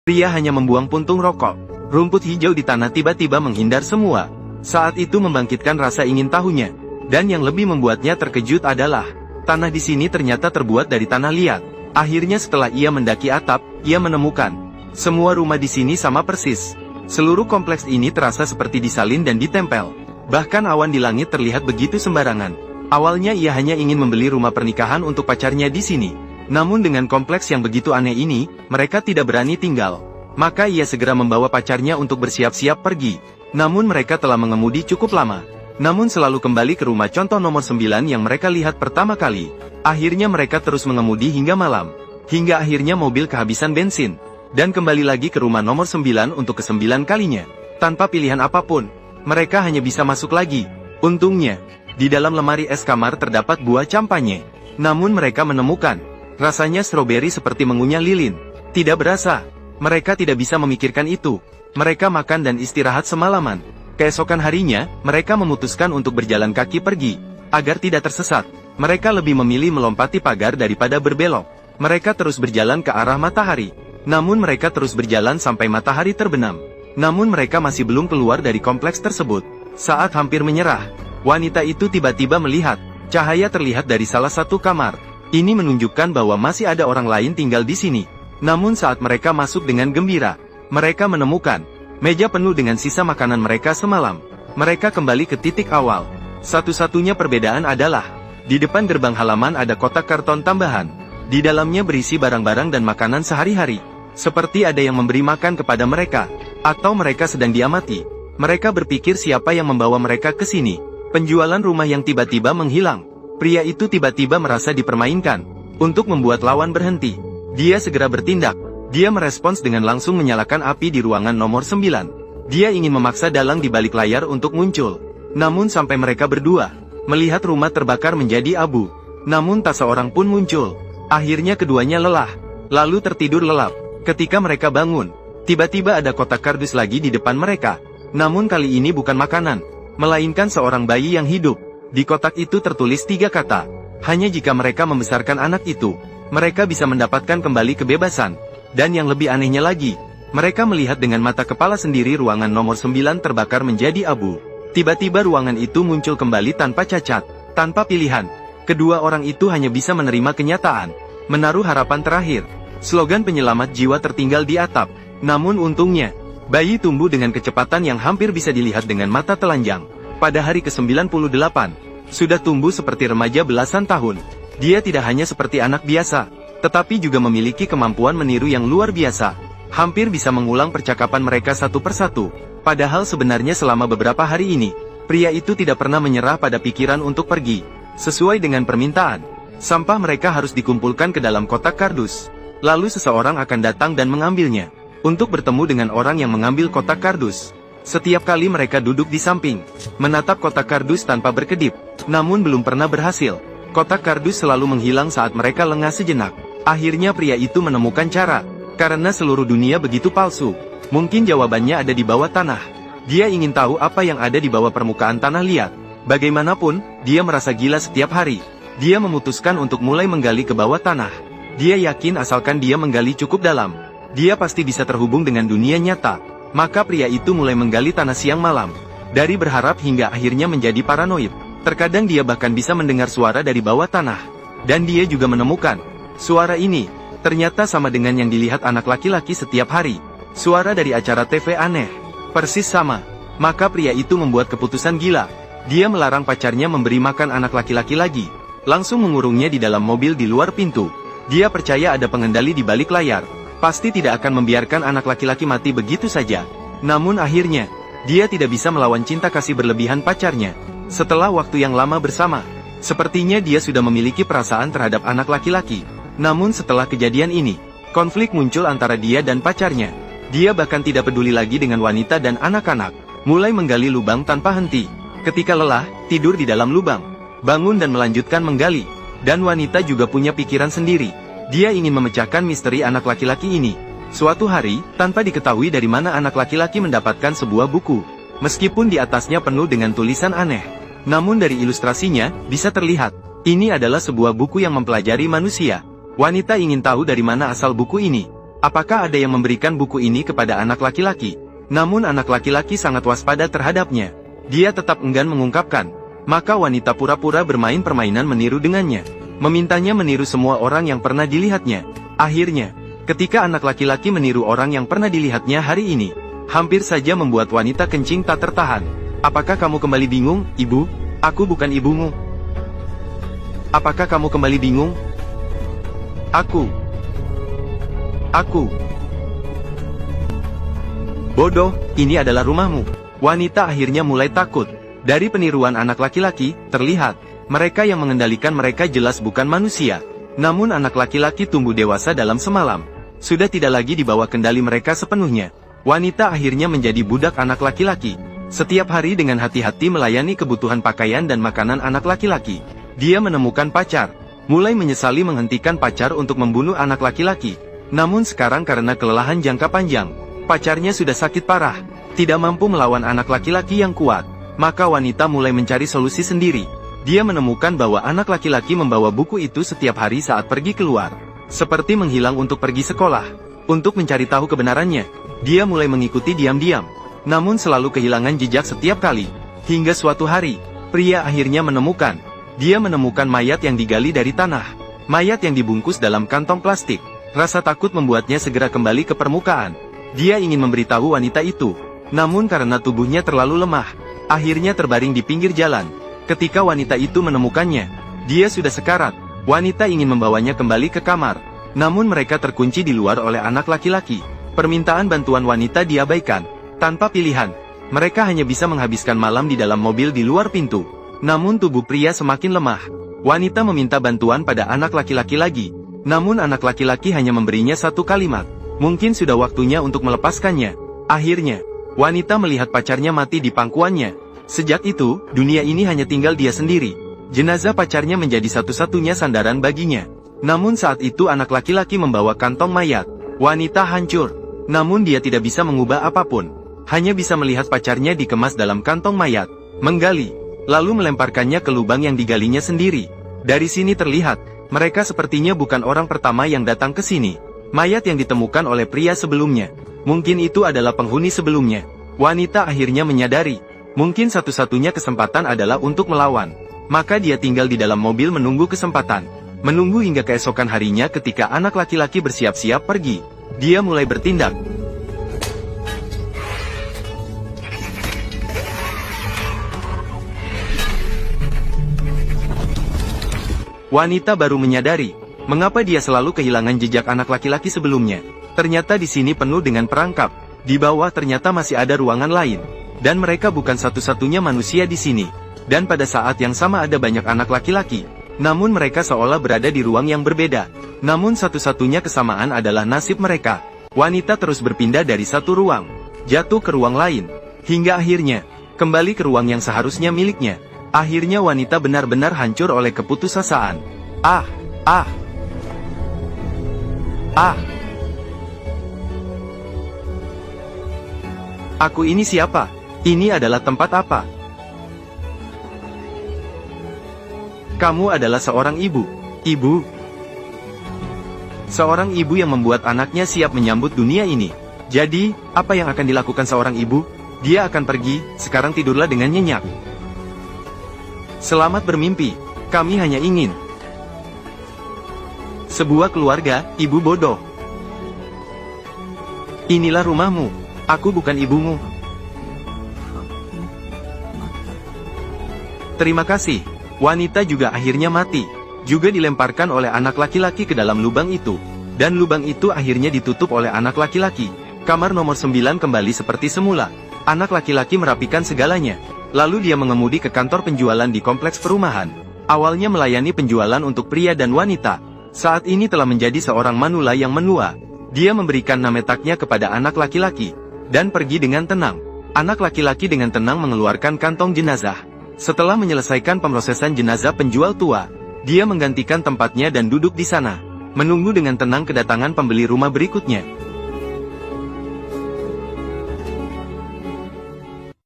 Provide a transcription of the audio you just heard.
Pria hanya membuang puntung rokok. Rumput hijau di tanah tiba-tiba menghindar semua. Saat itu membangkitkan rasa ingin tahunya. Dan yang lebih membuatnya terkejut adalah, tanah di sini ternyata terbuat dari tanah liat. Akhirnya setelah ia mendaki atap, ia menemukan, semua rumah di sini sama persis. Seluruh kompleks ini terasa seperti disalin dan ditempel. Bahkan awan di langit terlihat begitu sembarangan. Awalnya ia hanya ingin membeli rumah pernikahan untuk pacarnya di sini. Namun dengan kompleks yang begitu aneh ini, mereka tidak berani tinggal. Maka ia segera membawa pacarnya untuk bersiap-siap pergi. Namun mereka telah mengemudi cukup lama. Namun selalu kembali ke rumah contoh nomor 9 yang mereka lihat pertama kali. Akhirnya mereka terus mengemudi hingga malam. Hingga akhirnya mobil kehabisan bensin. Dan kembali lagi ke rumah nomor 9 untuk ke-9 kalinya. Tanpa pilihan apapun, mereka hanya bisa masuk lagi. Untungnya, di dalam lemari es kamar terdapat buah campanye. Namun mereka menemukan, rasanya stroberi seperti mengunyah lilin. Tidak berasa, mereka tidak bisa memikirkan itu. Mereka makan dan istirahat semalaman. Keesokan harinya, mereka memutuskan untuk berjalan kaki pergi. Agar tidak tersesat, mereka lebih memilih melompati pagar daripada berbelok. Mereka terus berjalan ke arah matahari. Namun mereka terus berjalan sampai matahari terbenam. Namun mereka masih belum keluar dari kompleks tersebut. Saat hampir menyerah, wanita itu tiba-tiba melihat, cahaya terlihat dari salah satu kamar. Ini menunjukkan bahwa masih ada orang lain tinggal di sini. Namun saat mereka masuk dengan gembira, mereka menemukan meja penuh dengan sisa makanan mereka semalam. Mereka kembali ke titik awal. Satu-satunya perbedaan adalah, di depan gerbang halaman ada kotak karton tambahan. Di dalamnya berisi barang-barang dan makanan sehari-hari. Seperti ada yang memberi makan kepada mereka. Atau mereka sedang diamati. Mereka berpikir siapa yang membawa mereka ke sini. Penjualan rumah yang tiba-tiba menghilang. Pria itu tiba-tiba merasa dipermainkan. Untuk membuat lawan berhenti, dia segera bertindak. Dia merespons dengan langsung menyalakan api di ruangan nomor 9. Dia ingin memaksa dalang di balik layar untuk muncul. Namun sampai mereka berdua melihat rumah terbakar menjadi abu. Namun tak seorang pun muncul. Akhirnya keduanya lelah, lalu tertidur lelap. Ketika mereka bangun, tiba-tiba ada kotak kardus lagi di depan mereka. Namun kali ini bukan makanan, melainkan seorang bayi yang hidup. Di kotak itu tertulis 3 kata. Hanya jika mereka membesarkan anak itu, mereka bisa mendapatkan kembali kebebasan. Dan yang lebih anehnya lagi, mereka melihat dengan mata kepala sendiri ruangan nomor 9 terbakar menjadi abu. Tiba-tiba ruangan itu muncul kembali tanpa cacat, tanpa pilihan. Kedua orang itu hanya bisa menerima kenyataan, menaruh harapan terakhir. Slogan penyelamat jiwa tertinggal di atap. Namun untungnya, bayi tumbuh dengan kecepatan yang hampir bisa dilihat dengan mata telanjang. Pada hari ke-98, sudah tumbuh seperti remaja belasan tahun. Dia tidak hanya seperti anak biasa, tetapi juga memiliki kemampuan meniru yang luar biasa. Hampir bisa mengulang percakapan mereka satu persatu. Padahal sebenarnya selama beberapa hari ini, pria itu tidak pernah menyerah pada pikiran untuk pergi. Sesuai dengan permintaan, sampah mereka harus dikumpulkan ke dalam kotak kardus. Lalu seseorang akan datang dan mengambilnya. Untuk bertemu dengan orang yang mengambil kotak kardus. Setiap kali mereka duduk di samping, menatap kotak kardus tanpa berkedip. Namun belum pernah berhasil. Kotak kardus selalu menghilang saat mereka lengah sejenak. Akhirnya pria itu menemukan cara. Karena seluruh dunia begitu palsu, mungkin jawabannya ada di bawah tanah. Dia ingin tahu apa yang ada di bawah permukaan tanah liat. Bagaimanapun, dia merasa gila setiap hari. Dia memutuskan untuk mulai menggali ke bawah tanah. Dia yakin asalkan dia menggali cukup dalam, dia pasti bisa terhubung dengan dunia nyata. Maka pria itu mulai menggali tanah siang malam. Dari berharap hingga akhirnya menjadi paranoid. Terkadang dia bahkan bisa mendengar suara dari bawah tanah. Dan dia juga menemukan, suara ini ternyata sama dengan yang dilihat anak laki-laki setiap hari. Suara dari acara TV aneh. Persis sama. Maka pria itu membuat keputusan gila. Dia melarang pacarnya memberi makan anak laki-laki lagi. Langsung mengurungnya di dalam mobil di luar pintu. Dia percaya ada pengendali di balik layar. Pasti tidak akan membiarkan anak laki-laki mati begitu saja. Namun akhirnya, dia tidak bisa melawan cinta kasih berlebihan pacarnya. Setelah waktu yang lama bersama, sepertinya dia sudah memiliki perasaan terhadap anak laki-laki. Namun setelah kejadian ini, konflik muncul antara dia dan pacarnya. Dia bahkan tidak peduli lagi dengan wanita dan anak-anak. Mulai menggali lubang tanpa henti. Ketika lelah, tidur di dalam lubang. Bangun dan melanjutkan menggali. Dan wanita juga punya pikiran sendiri. Dia ingin memecahkan misteri anak laki-laki ini. Suatu hari, tanpa diketahui dari mana anak laki-laki mendapatkan sebuah buku. Meskipun di atasnya penuh dengan tulisan aneh. Namun dari ilustrasinya, bisa terlihat, ini adalah sebuah buku yang mempelajari manusia. Wanita ingin tahu dari mana asal buku ini. apakah ada yang memberikan buku ini kepada anak laki-laki? Namun anak laki-laki sangat waspada terhadapnya. Dia tetap enggan mengungkapkan. Maka wanita pura-pura bermain permainan meniru dengannya. Memintanya meniru semua orang yang pernah dilihatnya. Akhirnya, ketika anak laki-laki meniru orang yang pernah dilihatnya hari ini, hampir saja membuat wanita kencing tak tertahan. Apakah kamu kembali bingung, ibu? Aku bukan ibumu. Apakah kamu kembali bingung? Aku. Bodoh, ini adalah rumahmu. Wanita akhirnya mulai takut. Dari peniruan anak laki-laki, terlihat, mereka yang mengendalikan mereka jelas bukan manusia. Namun anak laki-laki tumbuh dewasa dalam semalam. Sudah tidak lagi di bawah kendali mereka sepenuhnya. Wanita akhirnya menjadi budak anak laki-laki. Setiap hari dengan hati-hati melayani kebutuhan pakaian dan makanan anak laki-laki. Dia menemukan pacar. Mulai menyesali menghentikan pacar untuk membunuh anak laki-laki. Namun sekarang karena kelelahan jangka panjang, pacarnya sudah sakit parah. Tidak mampu melawan anak laki-laki yang kuat. Maka wanita mulai mencari solusi sendiri. Dia menemukan bahwa anak laki-laki membawa buku itu setiap hari saat pergi keluar. Seperti menghilang untuk pergi sekolah. Untuk mencari tahu kebenarannya, dia mulai mengikuti diam-diam. Namun selalu kehilangan jejak setiap kali. Hingga suatu hari, pria akhirnya menemukan. Dia menemukan mayat yang digali dari tanah. Mayat yang dibungkus dalam kantong plastik. Rasa takut membuatnya segera kembali ke permukaan. Dia ingin memberitahu wanita itu. Namun karena tubuhnya terlalu lemah, akhirnya terbaring di pinggir jalan. Ketika wanita itu menemukannya, dia sudah sekarat. Wanita ingin membawanya kembali ke kamar. Namun mereka terkunci di luar oleh anak laki-laki. Permintaan bantuan wanita diabaikan. Tanpa pilihan, mereka hanya bisa menghabiskan malam di dalam mobil di luar pintu. Namun tubuh pria semakin lemah. Wanita meminta bantuan pada anak laki-laki lagi. Namun anak laki-laki hanya memberinya satu kalimat. Mungkin sudah waktunya untuk melepaskannya. Akhirnya, wanita melihat pacarnya mati di pangkuannya. Sejak itu, dunia ini hanya tinggal dia sendiri. Jenazah pacarnya menjadi satu-satunya sandaran baginya. Namun saat itu anak laki-laki membawa kantong mayat. Wanita hancur. Namun dia tidak bisa mengubah apapun. Hanya bisa melihat pacarnya dikemas dalam kantong mayat. Menggali, lalu melemparkannya ke lubang yang digalinya sendiri. Dari sini terlihat, mereka sepertinya bukan orang pertama yang datang ke sini. Mayat yang ditemukan oleh pria sebelumnya. Mungkin itu adalah penghuni sebelumnya. Wanita akhirnya menyadari, mungkin satu-satunya kesempatan adalah untuk melawan. Maka dia tinggal di dalam mobil menunggu kesempatan. Menunggu hingga keesokan harinya ketika anak laki-laki bersiap-siap pergi. Dia mulai bertindak. Wanita baru menyadari, mengapa dia selalu kehilangan jejak anak laki-laki sebelumnya. Ternyata di sini penuh dengan perangkap. Di bawah ternyata masih ada ruangan lain. Dan mereka bukan satu-satunya manusia di sini. Dan pada saat yang sama ada banyak anak laki-laki. Namun mereka seolah berada di ruang yang berbeda. Namun satu-satunya kesamaan adalah nasib mereka. Wanita terus berpindah dari satu ruang, jatuh ke ruang lain. Hingga akhirnya, kembali ke ruang yang seharusnya miliknya. Akhirnya wanita benar-benar hancur oleh keputusasaan. Aku ini siapa? Ini adalah tempat apa? Kamu adalah seorang ibu. Ibu. Seorang ibu yang membuat anaknya siap menyambut dunia ini. Jadi, apa yang akan dilakukan seorang ibu? Dia akan pergi, sekarang tidurlah dengan nyenyak. Selamat bermimpi, kami hanya ingin sebuah keluarga, ibu bodoh. Inilah rumahmu, aku bukan ibumu. Terima kasih. Wanita juga akhirnya mati, juga dilemparkan oleh anak laki-laki ke dalam lubang itu. Dan lubang itu akhirnya ditutup oleh anak laki-laki. Kamar nomor 9 kembali seperti semula. Anak laki-laki merapikan segalanya. Lalu dia mengemudi ke kantor penjualan di kompleks perumahan. Awalnya melayani penjualan untuk pria dan wanita. Saat ini telah menjadi seorang manula yang menua. Dia memberikan nametaknya kepada anak laki-laki. Dan pergi dengan tenang. Anak laki-laki dengan tenang mengeluarkan kantong jenazah. Setelah menyelesaikan pemrosesan jenazah penjual tua, dia menggantikan tempatnya dan duduk di sana. Menunggu dengan tenang kedatangan pembeli rumah berikutnya.